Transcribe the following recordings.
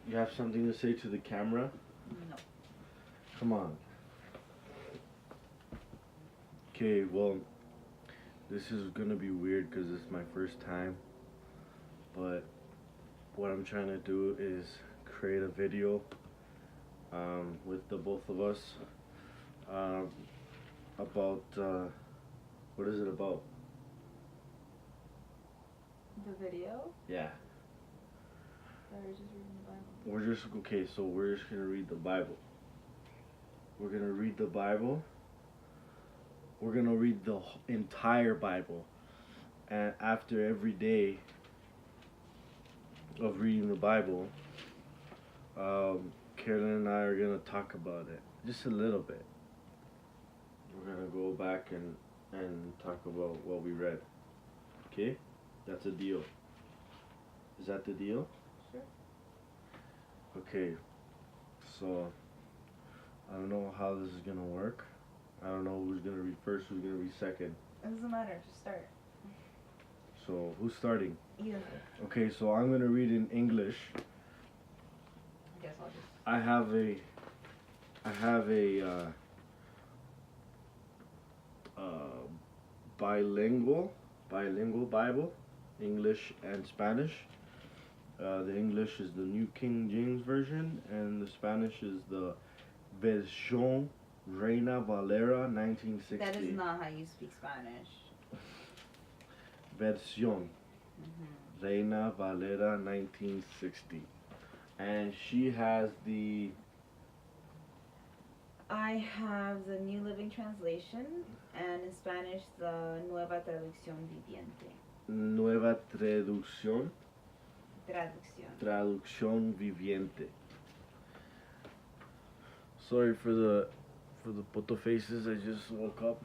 You have something to say to the camera? No. Come on. Okay, well, this is gonna be weird because it's my first time. But what I'm trying to do is create a video with the both of us um, about what is it about? The video? Yeah. Or just reading the Bible? We're just gonna read the Bible. We're gonna read the Bible. We're gonna read the entire Bible, and after every day of reading the Bible, Kerlyn and I are gonna talk about it just a little bit. We're gonna go back and talk about what we read. Okay, that's a deal. Is that the deal? Sure. Okay, so I don't know how this is gonna work. I don't know who's gonna read first, who's gonna read second. It doesn't matter, just start. So who's starting? You. Okay, so I'm gonna read in English. I guess I'll just. I have a bilingual Bible, English and Spanish. The English is the New King James Version, and the Spanish is the Versión Reina Valera 1960. That is not how you speak Spanish. Versión Reina Valera 1960. And she has the... I have the New Living Translation, and in Spanish, the Nueva Traducción Viviente. Nueva Traducción. Traducción. Traducción Viviente. Sorry for the poto faces. I just woke up,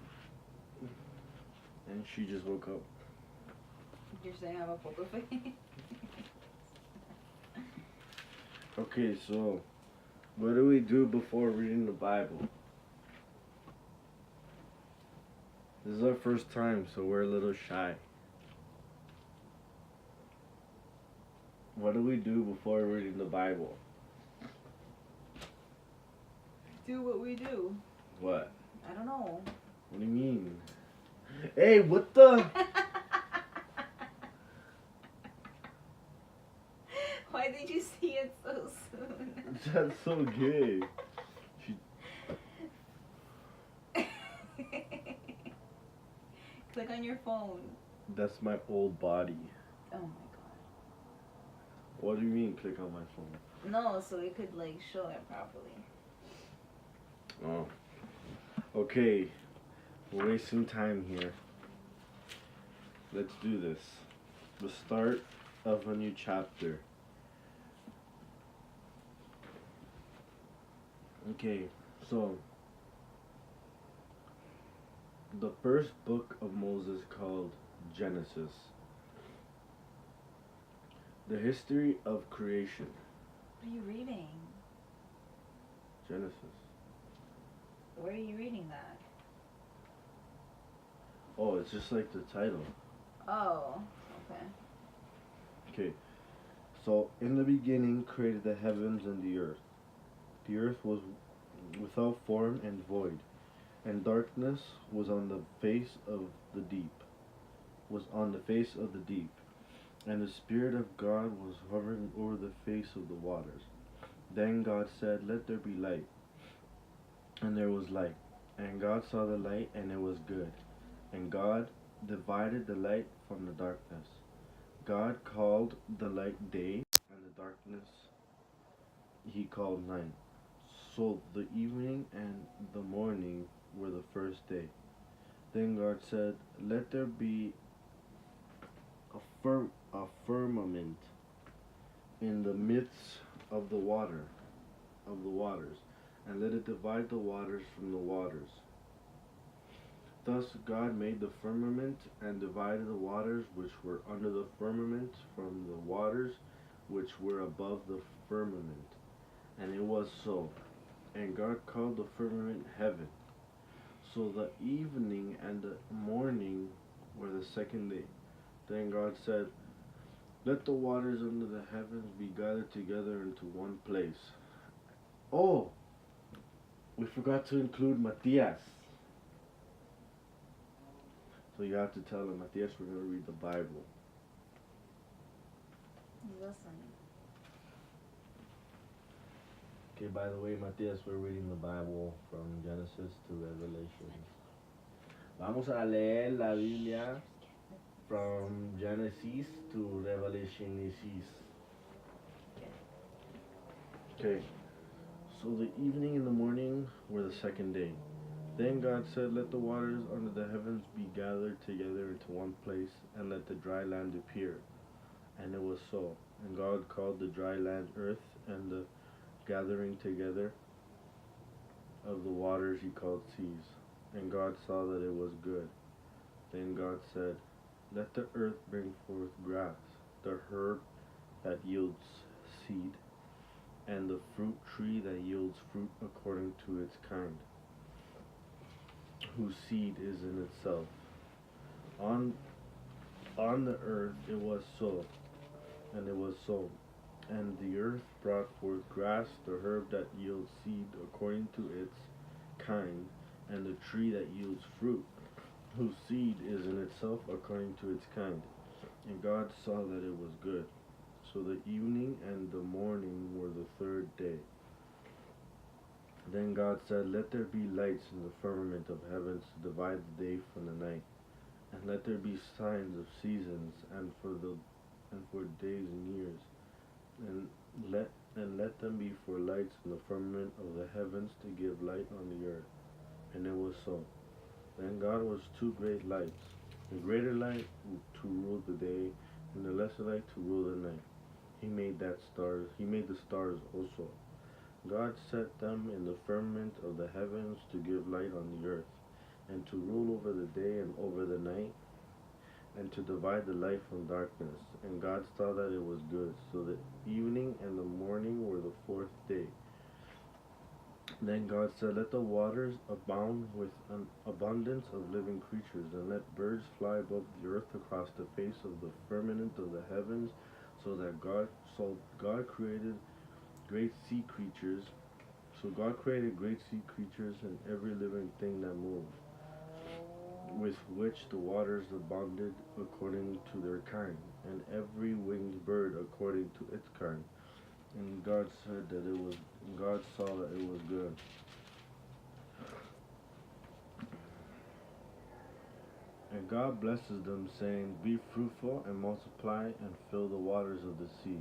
and she just woke up. You're saying I have a photo face? Okay, so what do we do before reading the Bible? This is our first time, so we're a little shy. What do we do before reading the Bible? Do what we do. What? I don't know. What do you mean? Hey, what the? Why did you see it so soon? That's so gay. Click on your phone. That's my old body. Oh my god. What do you mean, click on my phone? No, so it could like show it properly. Oh. Okay. We're wasting time here. Let's do this. The start of a new chapter. Okay, so the first book of Moses called Genesis. The history of creation. What are you reading? Genesis. Where are you reading that? Oh, it's just like the title. Oh, okay. Okay, so in the beginning created the heavens and the earth. The earth was without form and void, and darkness was on the face of the deep. And the Spirit of God was hovering over the face of the waters. Then God said, "Let there be light." And there was light. And God saw the light, and it was good. And God divided the light from the darkness. God called the light day, and the darkness he called night. So the evening and the morning were the first day. Then God said, "Let there be a firmament in the midst of the waters, and let it divide the waters from the waters." Thus God made the firmament and divided the waters which were under the firmament from the waters which were above the firmament. And it was so. And God called the firmament heaven. So the evening and the morning were the second day. Then God said, Let the waters under the heavens be gathered together into one place. Oh, we forgot to include Matias. So you have to tell him, Matias, we're going to read the Bible. He's listening. Okay, by the way, Matias, we're reading the Bible from Genesis to Revelation. Vamos a leer la Biblia from Genesis to Revelation. Okay, so the evening and the morning were the second day. Then God said, let the waters under the heavens be gathered together into one place, and let the dry land appear. And it was so. And God called the dry land earth, and the gathering together of the waters he called seas. And God saw that it was good. Then God said, let the earth bring forth grass, the herb that yields seed, and the fruit tree that yields fruit according to its kind, whose seed is in itself. On the earth it was so, and it was so. And the earth brought forth grass, the herb that yields seed according to its kind, and the tree that yields fruit, whose seed is in itself according to its kind. And God saw that it was good. So the evening and the morning were the third day. Then God said, let there be lights in the firmament of heavens to divide the day from the night, and let there be signs of seasons and for days and years, and let them be for lights in the firmament of the heavens to give light on the earth. And it was so. Then God was two great lights, the greater light to rule the day, and the lesser light to rule the night. He made the stars also. God set them in the firmament of the heavens to give light on the earth, and to rule over the day and over the night, and to divide the light from darkness. And God saw that it was good. So the evening and the morning were the fourth day. Then God said, let the waters abound with an abundance of living creatures, and let birds fly above the earth across the face of the firmament of the heavens. So God created great sea creatures. So God created great sea creatures and every living thing that moves, with which the waters abounded according to their kind, and every winged bird according to its kind. And God saw that it was good. And God blesses them, saying, be fruitful and multiply and fill the waters of the sea,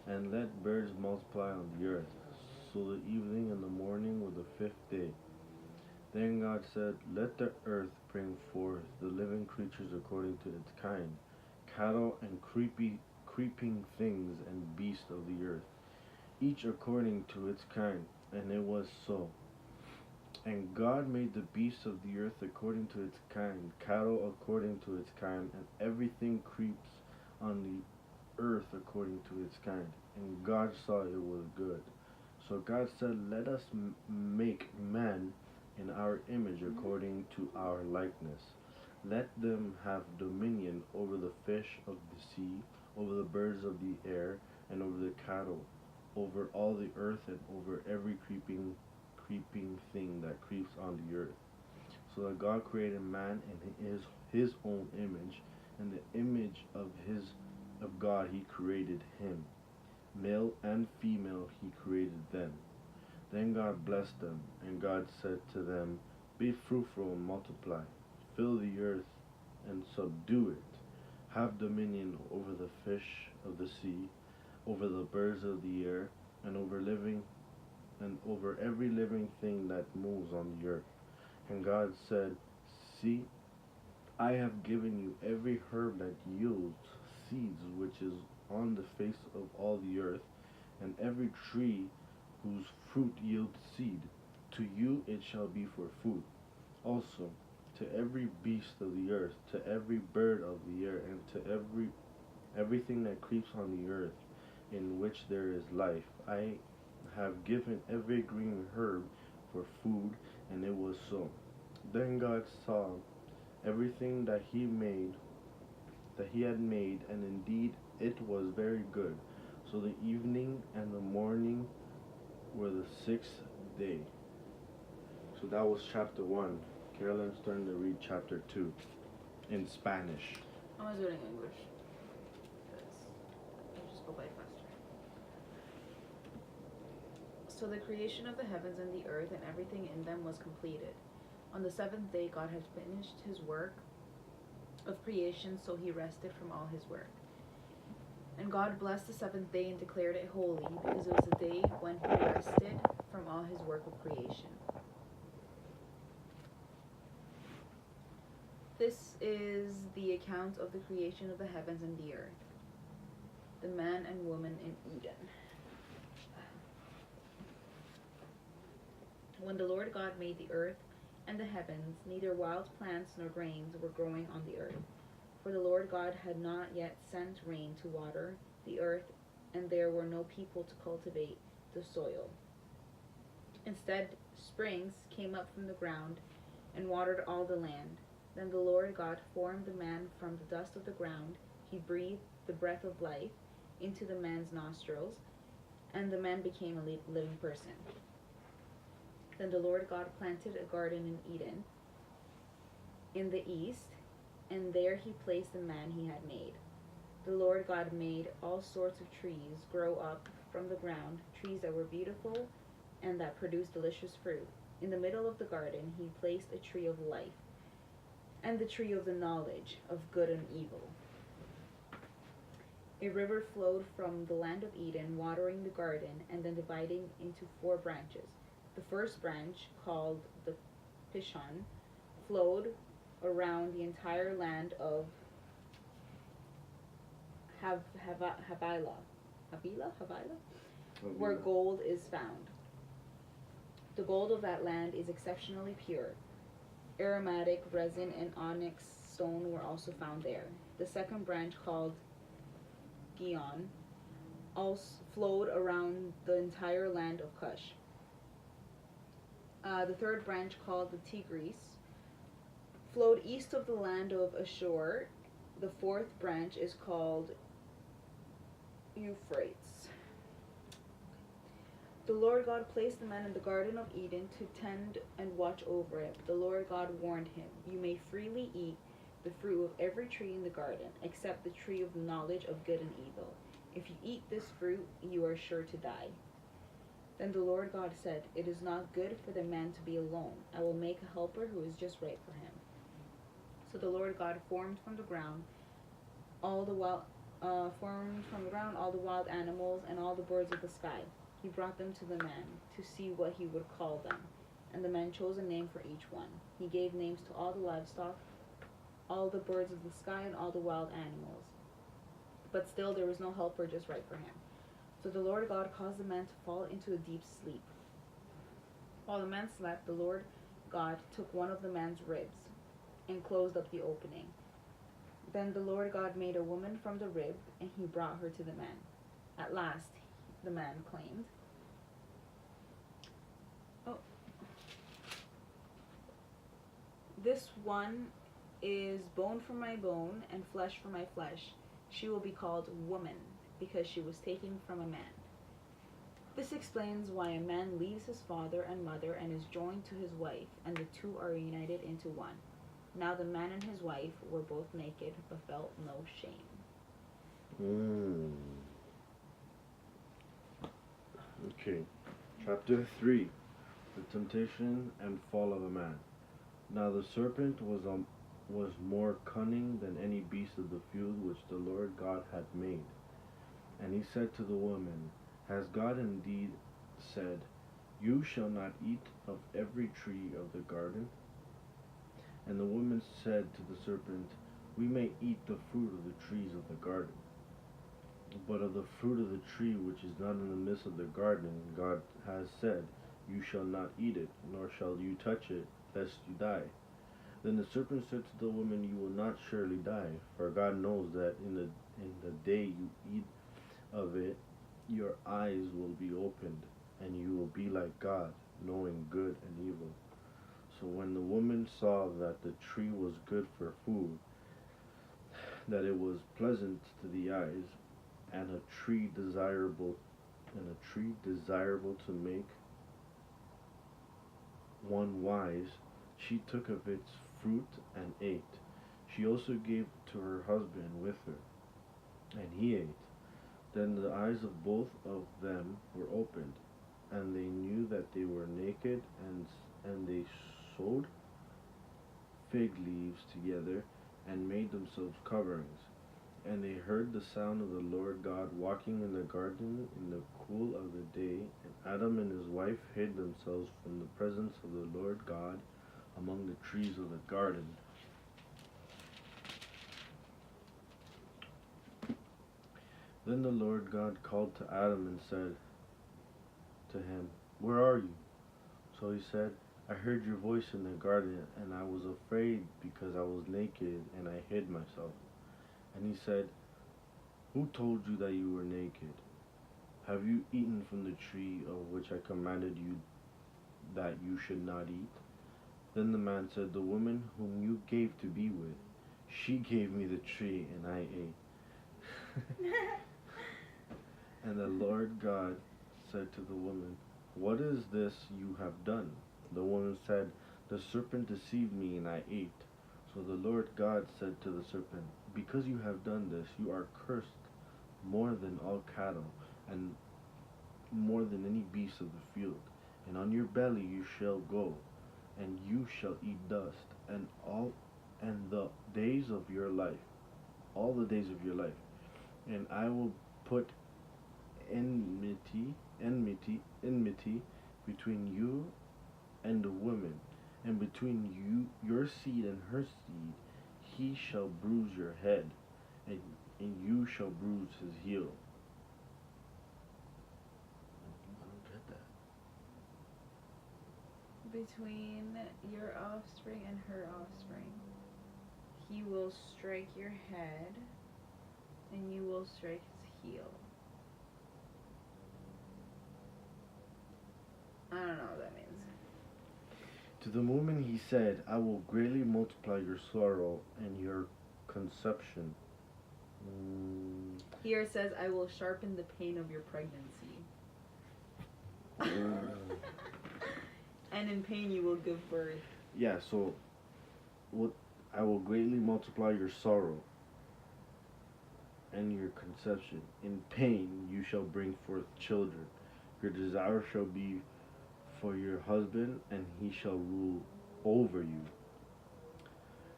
and let birds multiply on the earth. So the evening and the morning were the fifth day. Then God said, let the earth bring forth the living creatures according to its kind, cattle and creeping things and beasts of the earth, each according to its kind. And it was so. And God made the beasts of the earth according to its kind, cattle according to its kind, and everything creeps on the earth according to its kind. And God saw it was good. So God said, let us make man in our image according to our likeness. Let them have dominion over the fish of the sea, over the birds of the air, and over the cattle, over all the earth, and over every creeping thing that creeps on the earth. So that God created man in his own image, and the image of God he created him. Male and female he created them. Then God blessed them, and God said to them, be fruitful and multiply, fill the earth and subdue it. Have dominion over the fish of the sea, over the birds of the air, and over every living thing that moves on the earth. And God said, see, I have given you every herb that yields seeds, which is on the face of all the earth, and every tree whose fruit yields seed. To you it shall be for food. Also, to every beast of the earth, to every bird of the air, and to everything that creeps on the earth, in which there is life, I have given every green herb for food. And it was so. Then God saw everything that he had made, and indeed it was very good. So the evening and the morning were the sixth day. So that was chapter 1. Kerlyn's turn to read chapter 2 in Spanish. I'm gonna do it in English because I'll just go by faster. So the creation of the heavens and the earth and everything in them was completed. On the seventh day, God had finished his work of creation, so he rested from all his work. And God blessed the seventh day and declared it holy, because it was the day when he rested from all his work of creation. This is the account of the creation of the heavens and the earth, the man and woman in Eden. When the Lord God made the earth and the heavens, neither wild plants nor grains were growing on the earth, for the Lord God had not yet sent rain to water the earth, and there were no people to cultivate the soil. Instead, springs came up from the ground and watered all the land. Then the Lord God formed the man from the dust of the ground. He breathed the breath of life into the man's nostrils, and the man became a living person. Then the Lord God planted a garden in Eden in the east, and there he placed the man he had made. The Lord God made all sorts of trees grow up from the ground, trees that were beautiful and that produced delicious fruit. In the middle of the garden he placed a tree of life, and the tree of the knowledge of good and evil. A river flowed from the land of Eden, watering the garden and then dividing into 4 branches. The first branch, called the Pishon, flowed around the entire land of Havilah, where gold is found. The gold of that land is exceptionally pure. Aromatic resin and onyx stone were also found there. The second branch, called Gihon, also flowed around the entire land of Cush. The third branch, called the Tigris, flowed east of the land of Ashur. The fourth branch is called Euphrates. The Lord God placed the man in the Garden of Eden to tend and watch over it. The Lord God warned him, "You may freely eat the fruit of every tree in the garden, except the tree of the knowledge of good and evil. If you eat this fruit, you are sure to die." Then the Lord God said, "It is not good for the man to be alone. I will make a helper who is just right for him." So the Lord God formed from the ground all the wild animals and all the birds of the sky. He brought them to the man to see what he would call them, and the man chose a name for each one. He gave names to all the livestock, all the birds of the sky, and all the wild animals. But still there was no helper just right for him. So the Lord God caused the man to fall into a deep sleep. While the man slept, the Lord God took one of the man's ribs and closed up the opening. Then the Lord God made a woman from the rib, and he brought her to the man. At last, the man claimed, "This one is bone from my bone and flesh from my flesh. She will be called woman, because she was taken from a man." This explains why a man leaves his father and mother and is joined to his wife, and the two are united into one. Now the man and his wife were both naked, but felt no shame. Okay. Chapter 3. The temptation and fall of a man. Now the serpent was more cunning than any beast of the field which the Lord God had made. And he said to the woman, "Has God indeed said, 'You shall not eat of every tree of the garden'?" And the woman said to the serpent, "We may eat the fruit of the trees of the garden. But of the fruit of the tree which is not in the midst of the garden, God has said, 'You shall not eat it, nor shall you touch it, lest you die.' Then the serpent said to the woman, 'You will not surely die, for God knows that in the day you eat of it, your eyes will be opened, and you will be like God, knowing good and evil.' So when the woman saw that the tree was good for food, that it was pleasant to the eyes, and a tree desirable to make one wise, she took of its fruit and ate. She also gave to her husband with her, and he ate. Then the eyes of both of them were opened, and they knew that they were naked, and they sewed fig leaves together and made themselves coverings. And they heard the sound of the Lord God walking in the garden in the cool of the day, and Adam and his wife hid themselves from the presence of the Lord God among the trees of the garden. Then the Lord God called to Adam and said to him, "Where are you?" So he said, "I heard your voice in the garden, and I was afraid because I was naked, and I hid myself." And he said, "Who told you that you were naked? Have you eaten from the tree of which I commanded you that you should not eat?" Then the man said, "The woman whom you gave to be with, she gave me the tree, and I ate." And the Lord God said to the woman, "What is this you have done?" The woman said, "The serpent deceived me, and I ate." So the Lord God said to the serpent, "Because you have done this, you are cursed more than all cattle, and more than any beast of the field. And on your belly you shall go, and you shall eat dust, and the days of your life, all the days of your life. And I will put enmity between you and the woman, and between your seed and her seed. He shall bruise your head, and you shall bruise his heel." I don't get that. Between your offspring and her offspring, he will strike your head, and you will strike his heel. I don't know what that means. To the woman he said, "I will greatly multiply your sorrow and your conception." Here it says, "I will sharpen the pain of your pregnancy." And in pain you will give birth. Yeah, so what? I will greatly multiply your sorrow and your conception. In pain you shall bring forth children. Your desire shall be for your husband, and he shall rule over you.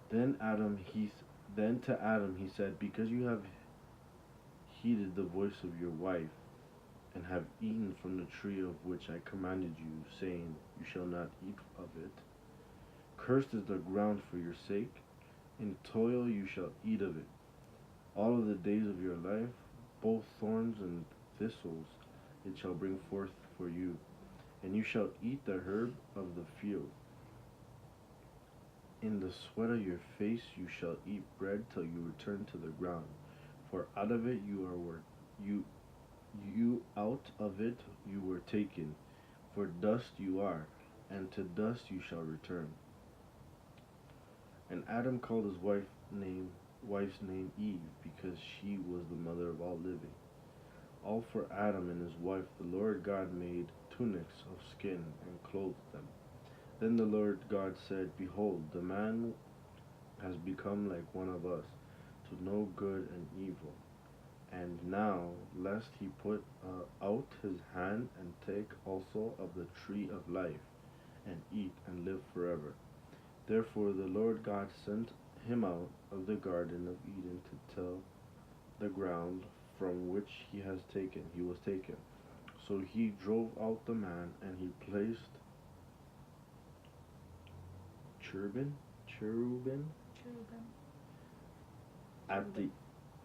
Then to Adam he said, "Because you have heeded the voice of your wife, and have eaten from the tree of which I commanded you, saying, you shall not eat of it. Cursed is the ground for your sake. In toil you shall eat of it all of the days of your life. Both thorns and thistles it shall bring forth for you, and you shall eat the herb of the field. In the sweat of your face you shall eat bread till you return to the ground, for out of it you out of it you were taken, for dust you are, and to dust you shall return." And Adam called his wife's name Eve, because she was the mother of all living. All for Adam and his wife the Lord God made tunics of skin and clothed them. Then the Lord God said, "Behold, the man has become like one of us, to know good and evil. And now, lest he put out his hand and take also of the tree of life, and eat and live forever." Therefore the Lord God sent him out of the garden of Eden to till the ground from which he was taken. So he drove out the man, and he placed cherubim at the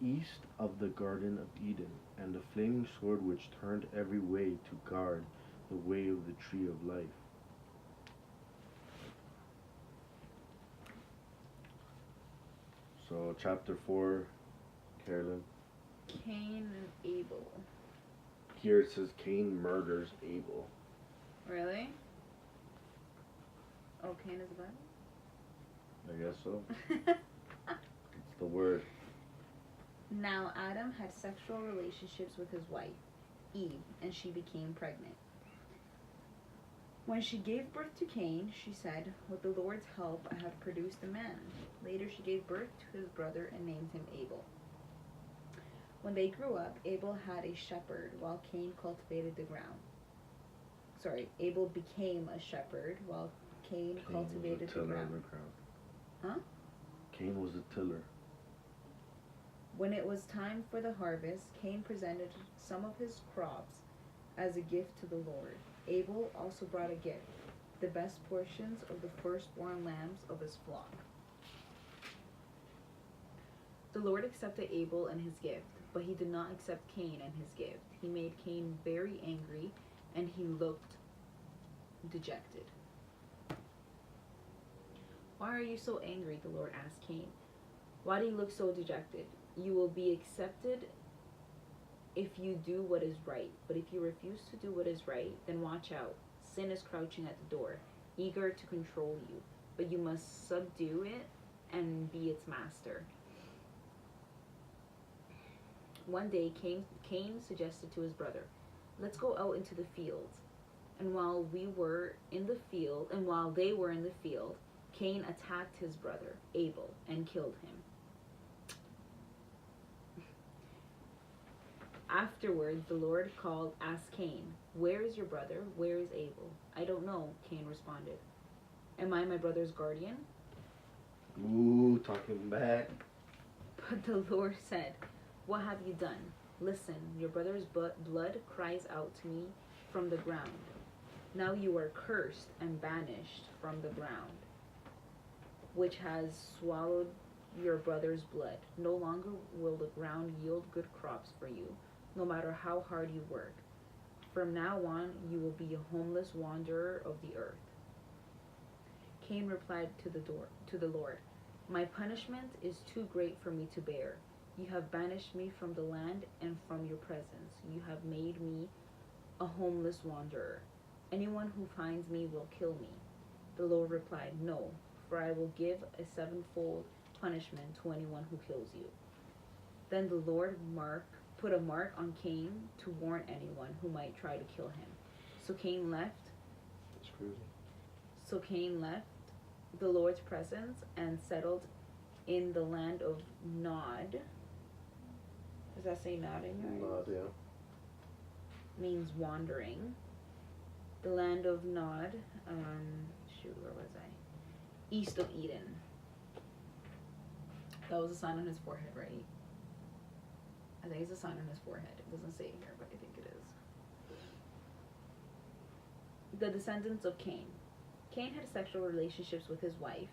east of the Garden of Eden, and the flaming sword which turned every way to guard the way of the tree of life. So chapter 4, Kerlyn. Cain and Abel. Here it says Cain murders Abel. Really? Oh, Cain is the Bible? I guess so. It's the word. Now Adam had sexual relationships with his wife, Eve, and she became pregnant. When she gave birth to Cain, she said, "With the Lord's help, I have produced a man." Later, she gave birth to his brother and named him Abel. When they grew up, Abel had a shepherd while Cain cultivated the ground. Sorry, Abel became a shepherd while Cain cultivated the ground. Huh? Cain was a tiller. When it was time for the harvest, Cain presented some of his crops as a gift to the Lord. Abel also brought a gift, the best portions of the firstborn lambs of his flock. The Lord accepted Abel and his gift, but he did not accept Cain and his gift. He made Cain very angry, and he looked dejected. "Why are you so angry?" the Lord asked Cain. "Why do you look so dejected? You will be accepted if you do what is right. But if you refuse to do what is right, then watch out. Sin is crouching at the door, eager to control you. But you must subdue it and be its master." One day, Cain suggested to his brother, "Let's go out into the fields." And while they were in the field, Cain attacked his brother, Abel, and killed him. Afterward, the Lord asked Cain, "Where is your brother? Where is Abel?" "I don't know," Cain responded. "Am I my brother's guardian?" Ooh, talking back. But the Lord said, "What have you done? Listen, your brother's blood cries out to me from the ground. Now you are cursed and banished from the ground, which has swallowed your brother's blood. No longer will the ground yield good crops for you, no matter how hard you work. From now on, you will be a homeless wanderer of the earth." Cain replied to the Lord, "My punishment is too great for me to bear. You have banished me from the land and from your presence. You have made me a homeless wanderer. Anyone who finds me will kill me." The Lord replied, "No, for I will give a sevenfold punishment to anyone who kills you." Then the Lord put a mark on Cain to warn anyone who might try to kill him. So Cain left the Lord's presence and settled in the land of Nod. Does that say Nod in yours? Nod, yeah. Means wandering. The land of Nod. Where was I? East of Eden. That was a sign on his forehead, right? I think it's a sign on his forehead. It doesn't say it here, but I think it is. The descendants of Cain. Cain had sexual relationships with his wife,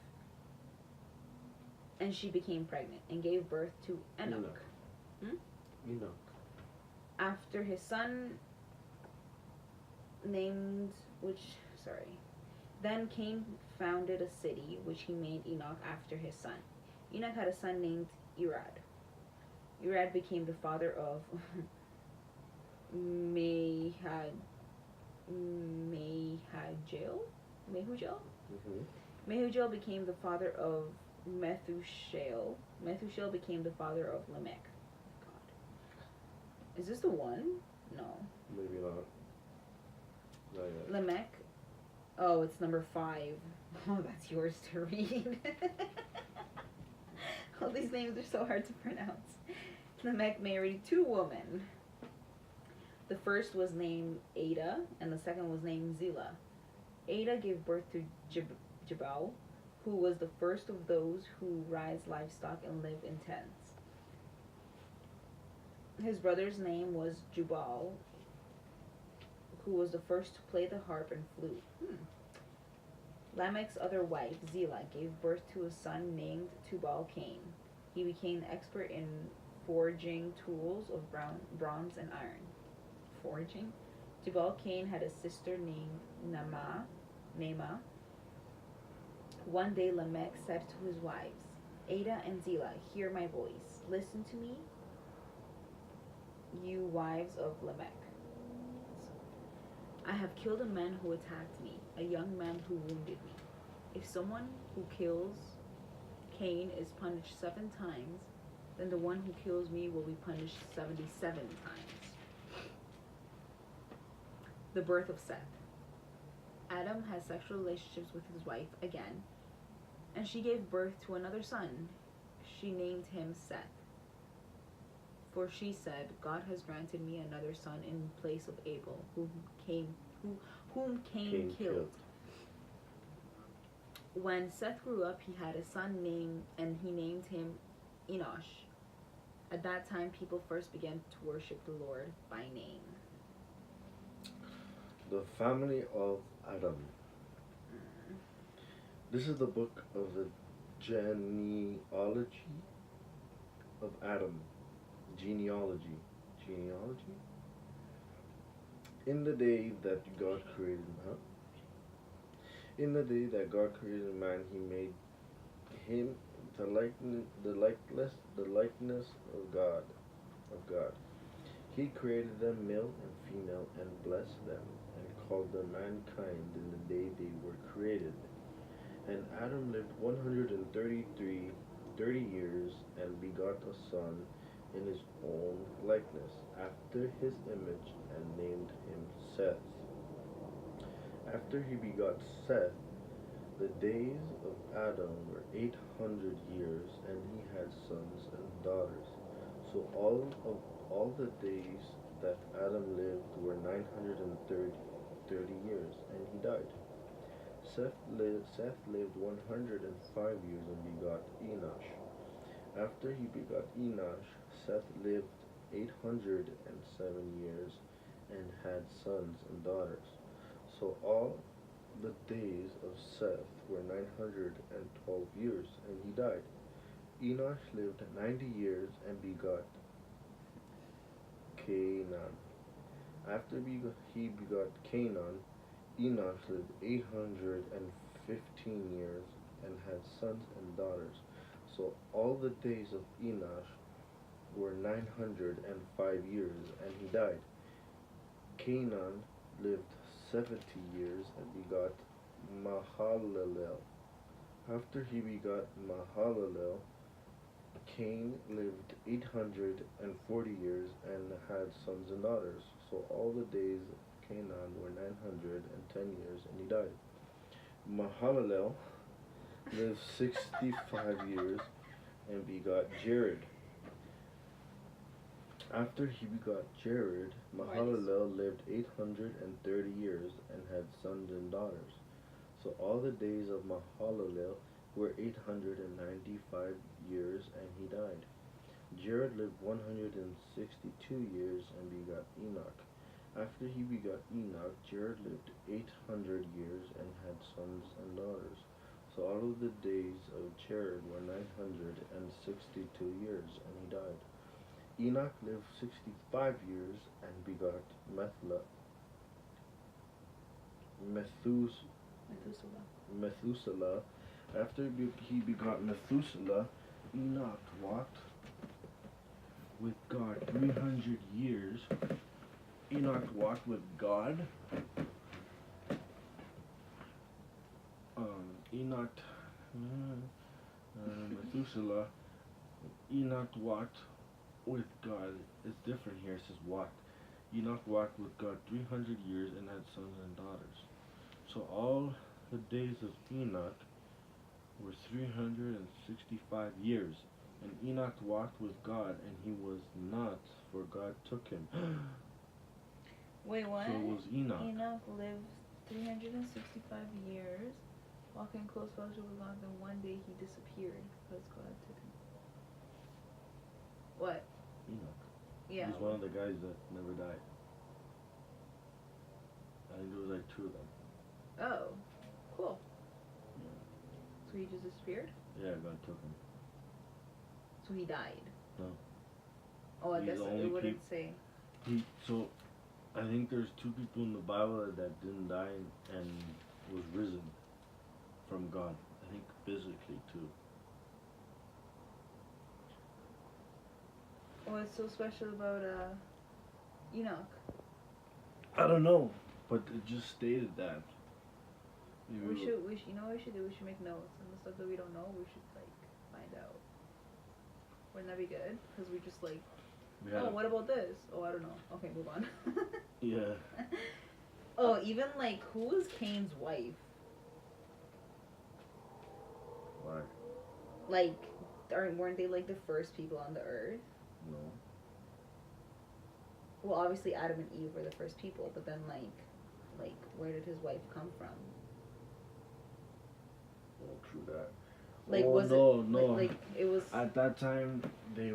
and she became pregnant and gave birth to Enoch. Enoch. After his son Then Cain founded a city, which he named Enoch after his son. Enoch had a son named Irad. Irad became the father of Mehujael. Mehujael became the father of Methusael. Methusael became the father of Lamech. God. Is this the one? No. Maybe not. Not yet. Lamech. Oh, it's number 5. Oh, that's yours to read. All these names are so hard to pronounce. Lamech married 2 women. The first was named Ada, and the second was named Zillah. Ada gave birth to Jabal, who was the first of those who raised livestock and lived in tents. His brother's name was Jubal, who was the first to play the harp and flute. Lamech's other wife, Zillah, gave birth to a son named Tubal-Cain. He became expert in forging tools of bronze and iron. Forging? Tubal-Cain had a sister named Naamah. One day Lamech said to his wives, "Ada and Zillah, hear my voice. Listen to me, you wives of Lamech. I have killed a man who attacked me, a young man who wounded me. If someone who kills Cain is punished 7 times, then the one who kills me will be punished 77 times. The birth of Seth. Adam had sexual relationships with his wife again, and she gave birth to another son. She named him Seth. For she said, God has granted me another son in place of Abel, whom Cain killed. When Seth grew up, he had a son and he named him Enosh. At that time, people first began to worship the Lord by name. The family of Adam. This is the book of the genealogy of Adam. Genealogy. In the day that God created In the day that God created man, he made him the likeness of God. He created them male and female and blessed them and called them mankind in the day they were created. And Adam lived 130 years and begot a son in his own likeness, after his image, and named him Seth. After he begot Seth, the days of Adam were 800 years, and he had sons and daughters. So all the days that Adam lived were 930 years, and he died. Seth lived 105 years and begot Enosh. After he begot Enosh, Seth lived 807 years and had sons and daughters. So all the days of Seth were 912 years, and he died. Enosh lived 90 years and begot Canaan. After he begot Canaan, Enosh lived 815 years and had sons and daughters. So all the days of Enosh were 905 years, and he died. Canaan lived 70 years and begot Mahalalel. After he begot Mahalalel, Cain lived 840 years and had sons and daughters. So all the days of Canaan were 910 years, and he died. Mahalalel lived 65 years and begot Jared. After he begot Jared, Mahalalel lived 830 years and had sons and daughters. So all the days of Mahalalel were 895 years, and he died. Jared lived 162 years and begot Enoch. After he begot Enoch, Jared lived 800 years and had sons and daughters. So all of the days of Jared were 962 years, and he died. Enoch lived 65 years and begot Methuselah. After he begot Methuselah, Enoch walked with God 300 years. Enoch walked with God. Methuselah. Enoch walked with God. It's different here. It says walked. Enoch walked with God 300 years and had sons and daughters. So all the days of Enoch were 365 years. And Enoch walked with God, and he was not, for God took him. Wait, what? So it was Enoch. Enoch lived 365 years, walking close fellowship with God, then one day he disappeared because God took him. What? Enoch. Yeah. He's one of the guys that never died. I think there was like two of them. Oh, cool. Yeah. So he just disappeared? Yeah, God took him. So he died? No. Oh, I He's guess the it wouldn't say. So, I think there's two people in the Bible that didn't die and was risen from God. I think physically too. What's so special about Enoch? I don't know, but it just stated that. We should, you know what we should do? We should make notes, and the stuff that we don't know, we should, like, find out. Wouldn't that be good? Because we just like, We had what about this? Oh, I don't know. Okay, move on. yeah. Oh, even like, who was Cain's wife? Why? Like, weren't they like the first people on the earth? No. Well, obviously Adam and Eve were the first people, but then like where did his wife come from? Oh, true that. Like, oh, was no, it no. like it was? At that time, they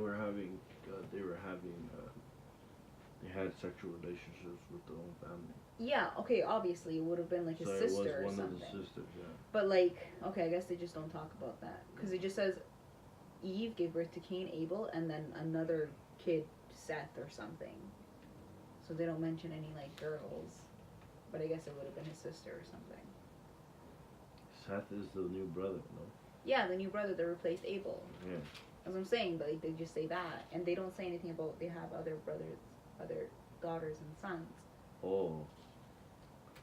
had sexual relationships with their own family. Yeah, okay, obviously it would have been like his So sister it was or one something. of the sisters, yeah. But like, okay, I guess they just don't talk about that because it just says Eve gave birth to Cain, Abel, and then another kid, Seth or something. So they don't mention any like girls, but I guess it would have been his sister or something. Seth is the new brother, no? Yeah, the new brother that replaced Abel. Yeah. That's what I'm saying, but like, they just say that, and they don't say anything about they have other brothers, other daughters and sons. Oh.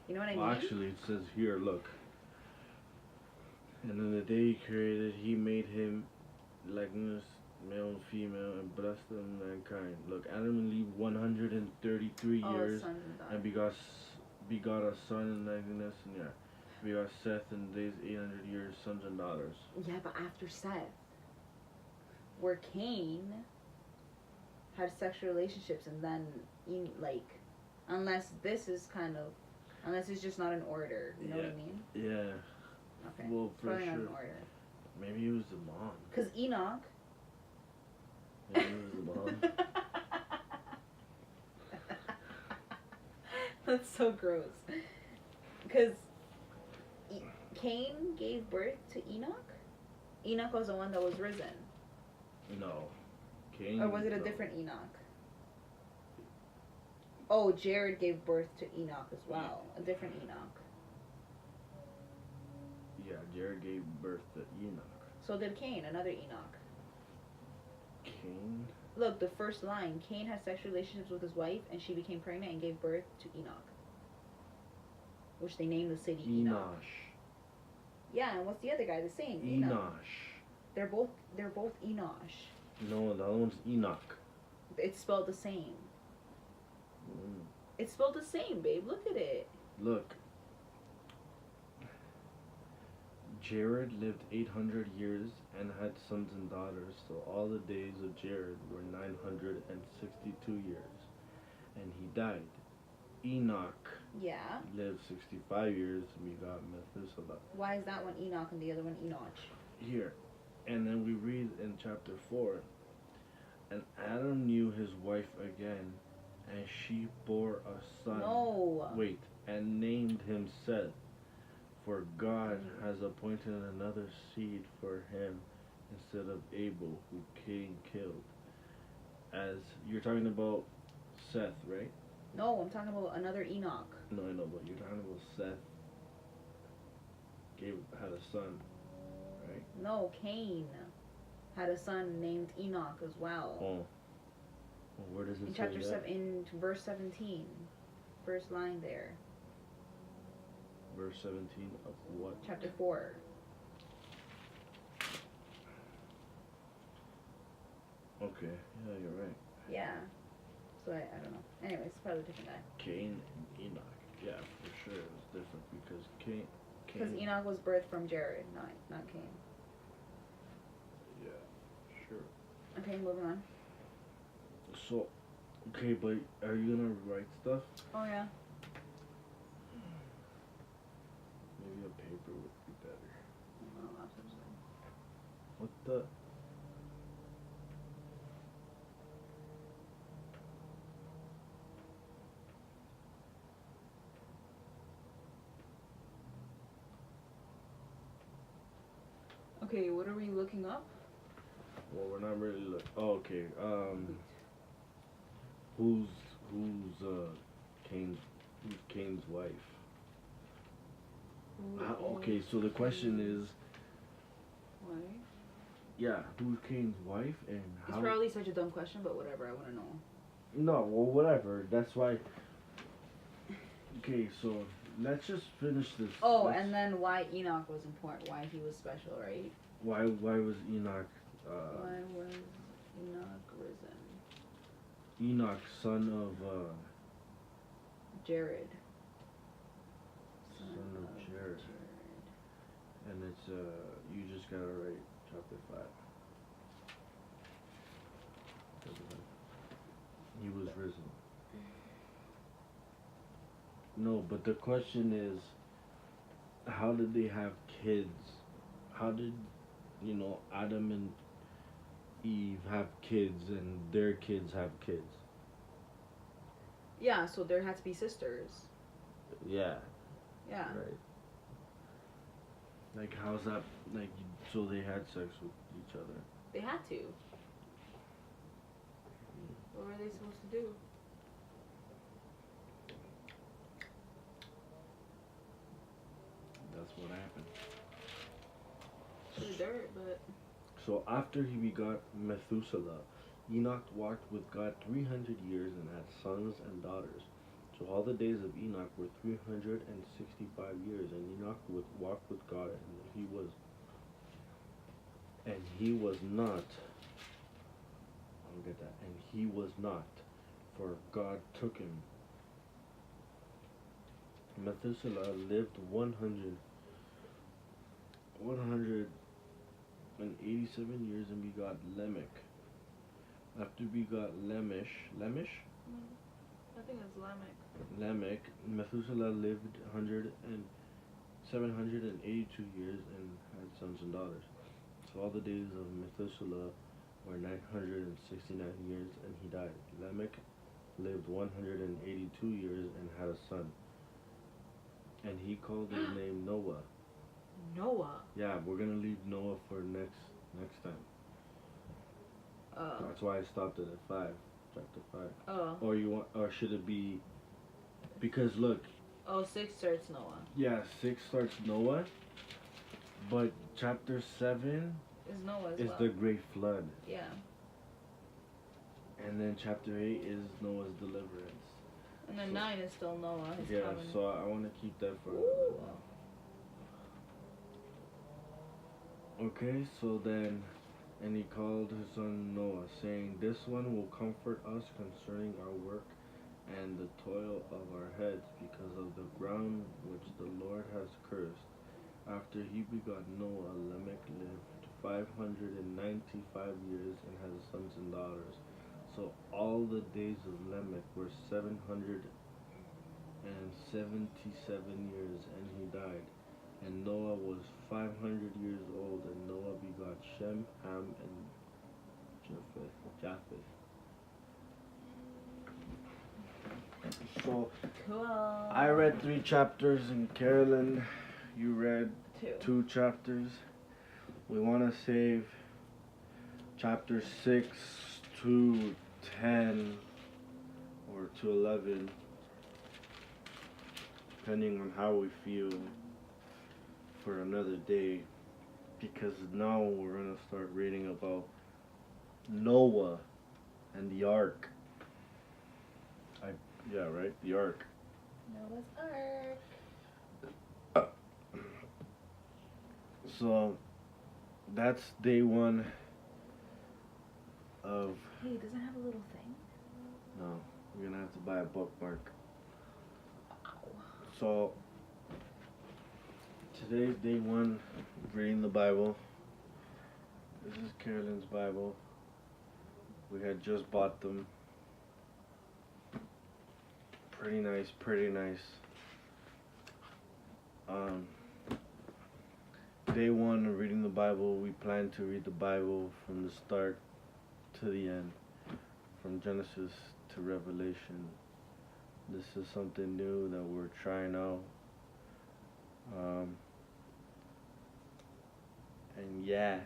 You know what I Well, mean? actually, it says here, look. And in the day he created, he made him likeness, male and female, and blessed them mankind. Look, Adam lived 133 years Sons and daughters. and begot a son in likeness, and yeah, begot Seth in days 800 years, sons and daughters. Yeah, but after Seth, where Cain had sexual relationships, and then like, unless it's just not in order. You know what I mean? Yeah. Okay. Well, for Probably sure. not in order. Maybe it was the mom. Cause Enoch. Maybe it was the mom. That's so gross. Because Cain gave birth to Enoch? Enoch was the one that was risen. No. Cain. Or was it a different Enoch? Oh, Jared gave birth to Enoch as well. A different Enoch. Yeah, Jared gave birth to Enoch. So did Cain, another Enoch. Cain? Look, the first line. Cain had sexual relationships with his wife, and she became pregnant and gave birth to Enoch. Which they named the city Enoch. Yeah, and what's the other guy? The same. Enosh. They're both Enosh. No, the other one's Enoch. It's spelled the same. Mm. It's spelled the same, babe. Look at it. Look. Jared lived 800 years and had sons and daughters, so all the days of Jared were 962 years. And he died. Enoch lived 65 years and begot Methuselah. Why is that one Enoch and the other one Enoch? Here. And then we read in chapter 4, and Adam knew his wife again, and she bore a son. No. Wait, and named him Seth. For God has appointed another seed for him instead of Abel, who Cain killed. As you're talking about Seth, right? No, I'm talking about another Enoch. No, I know, but you're talking about Seth had a son, right? No, Cain had a son named Enoch as well. Oh. Well, where does it in say chapter that? In verse 17, first line there. Verse 17 of what? Chapter 4. Okay, yeah, you're right. Yeah. So I don't know. Anyways, it's probably a different guy. Cain and Enoch. Yeah, for sure it was different because Cain. Because Enoch was birthed from Jared, not Cain. Yeah, sure. Okay, moving on. So, okay, but are you gonna write stuff? Oh yeah. Maybe a paper would be better. No, absolutely. What the? Okay, what are we looking up? Well, we're not really oh, okay. Who's Cain's wife? Okay, so the question is, Why? yeah, who's Cain's wife and how? It's probably such a dumb question, but whatever. I want to know. No, well, whatever. That's why. Okay, so let's just finish this. Oh, and then why Enoch was important, why he was special, right? Why was Enoch? Why was Enoch risen. Enoch, son of Jared. Son of Jared. And it's you just gotta write chapter 5. He was risen. No, but the question is, how did they have kids? How did, Adam and Eve have kids and their kids have kids? Yeah, so there had to be sisters. Yeah. Yeah. Right. Like, how's that, like, so they had sex with each other? They had to. What were they supposed to do? That's what happened. Through dirt, but... So after he begot Methuselah, Enoch walked with God 300 years and had sons and daughters. So all the days of Enoch were 365 years, and Enoch walked with God, and he was not. I'll get that. And he was not, for God took him. Methuselah lived 187 years and begot Lamech. After begot Lamech, I think it's Lamech, Methuselah lived 782 years and had sons and daughters. So all the days of Methuselah were 969 years and he died. Lamech lived 182 years and had a son. And he called his name Noah. Noah? Yeah, we're gonna leave Noah for next time. Oh. That's why I stopped it at 5, chapter 5. Oh. Or should it be, because look. Oh, 6 starts Noah. Yeah, 6 starts Noah, but chapter 7 is Noah as is well. the great flood. Yeah. And then chapter 8 is Noah's deliverance. And then 9 is still Noah. Yeah, so I want to keep that for Okay, so then, and he called his son Noah, saying, "This one will comfort us concerning our work and the toil of our heads, because of the ground which the Lord has cursed." After he begot Noah, Lamech lived 595 years and had sons and daughters. So all the days of Lamech were 777 years, and he died. And Noah was 500 years old, and Noah begot Shem, Ham, and Japheth. So, cool. I read 3 chapters, and Kerlyn, you read 2 chapters. We want to save chapter 6 to 10 or to 11, depending on how we feel, for another day, because now we're going to start reading about Noah and the ark. Yeah, right? The ark. Noah's Ark. So that's day 1 of... Hey, does it have a little thing? No, we're gonna have to buy a bookmark. Wow. So today's day 1 of reading the Bible. This is Kerlyn's Bible. We had just bought them. Pretty nice, pretty nice. Day 1 of reading the Bible, we plan to read the Bible from the start to the end, from Genesis to Revelation. This is something new that we're trying out. And yeah.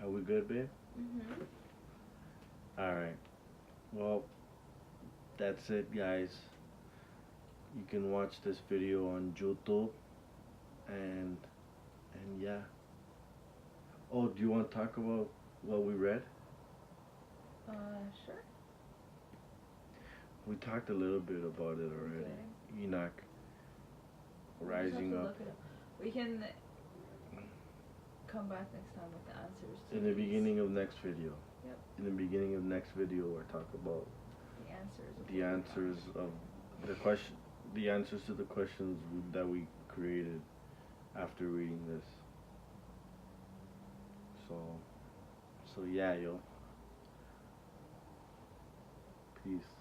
Are we good, babe? Mm-hmm. Alright. Well, that's it, guys. You can watch this video on YouTube. And yeah. Oh, do you want to talk about what we read? Sure. We talked a little bit about it already. Okay. Enoch rising up. We can come back next time with the answers to In the these. beginning of next video. Yep. In the beginning of next video, we'll talk about The answers. the answers to the questions that we created after reading this. So yeah, yo. Peace.